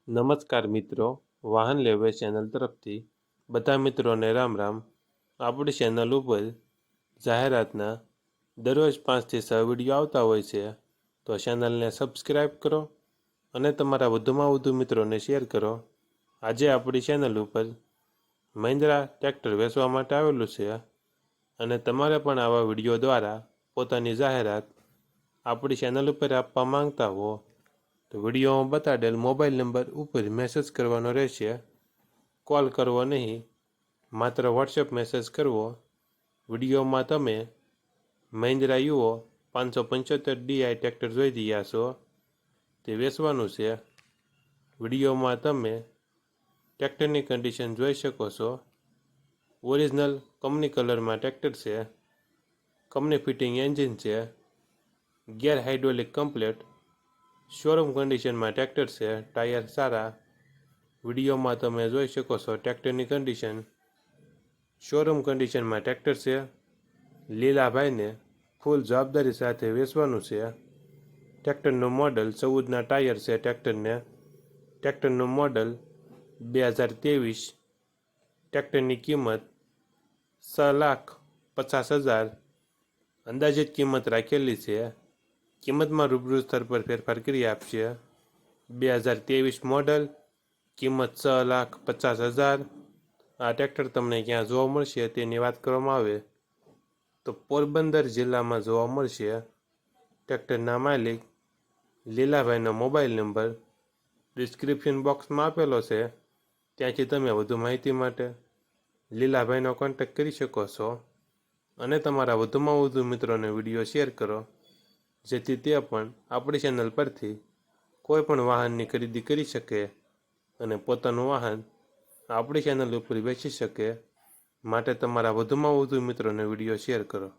નમસ્કાર મિત્રો, વાહન લેવે ચેનલ તરફથી બધા મિત્રોને રામ રામ। આપણી ચેનલ ઉપર જાહેરાતના દરરોજ 5 થી 6 વિડીયો આવતા હોય છે, તો ચેનલને સબસ્ક્રાઈબ કરો અને તમારા વધુમાં વધુ મિત્રોને શેર કરો। આજે આપણી ચેનલ ઉપર મહિન્દ્રા ટ્રેક્ટર વેચવા માટે આવેલું છે અને તમારે પણ આવા વિડીયો દ્વારા પોતાની જાહેરાત આપણી ચેનલ ઉપર આપવા માંગતા હો તો વિડીયોમાં બતાડેલ મોબાઈલ નંબર ઉપર મેસેજ કરવાનો રહેશે। કોલ કરવો નહીં, માત્ર વોટ્સએપ મેસેજ કરવો। વિડીયોમાં તમે મહિન્દ્રા યુઓ 575 DI ટ્રેક્ટર જોઈ રહ્યા છો, તે વેચવાનું છે। વિડીયોમાં તમે ટ્રેક્ટરની કન્ડિશન જોઈ શકો છો। ઓરિજિનલ કંપની કલરમાં ટ્રેક્ટર છે, કંપની ફિટિંગ એન્જિન છે, ગિયર હાઇડ્રોલિક કમ્પ્લેટ, શોરૂમ કન્ડિશનમાં ટ્રેક્ટર છે, ટાયર સારા। વિડીયોમાં તમે જોઈ શકો છો ટ્રેક્ટરની કન્ડિશન, શોરૂમ કન્ડિશનમાં ટ્રેક્ટર છે। લીલાભાઈને ફૂલ જવાબદારી સાથે વેચવાનું છે। ટ્રેક્ટરનું મોડલ 14ના ટાયર છે ટ્રેક્ટરને। ટ્રેક્ટરનું મોડલ 2023। ટ્રેક્ટરની કિંમત 6,50,000 અંદાજિત કિંમત રાખેલી છે। કિંમતમાં રૂબરૂ સ્તર પર ફેરફાર કરી આપશે। 2023 મોડલ, કિંમત 6,50,000। આ ટ્રેક્ટર તમને ક્યાં જોવા મળશે તેની વાત કરવામાં આવે તો પોરબંદર જિલ્લામાં જોવા મળશે। ટ્રેક્ટરના માલિક લીલાભાઈનો મોબાઈલ નંબર ડિસ્ક્રિપ્શન બોક્સમાં આપેલો છે, ત્યાંથી તમે વધુ માહિતી માટે લીલાભાઈનો કોન્ટેક્ટ કરી શકો છો અને તમારા વધુમાં વધુ મિત્રોને વિડીયો શેર કરો, જેથી તે પણ આપણી ચેનલ પરથી કોઈ પણ વાહનની ખરીદી કરી શકે અને પોતાનું વાહન આપણી ચેનલ ઉપર વેચી શકે। માટે તમારા વધુમાં વધુ મિત્રોને વિડીયો શેર કરો।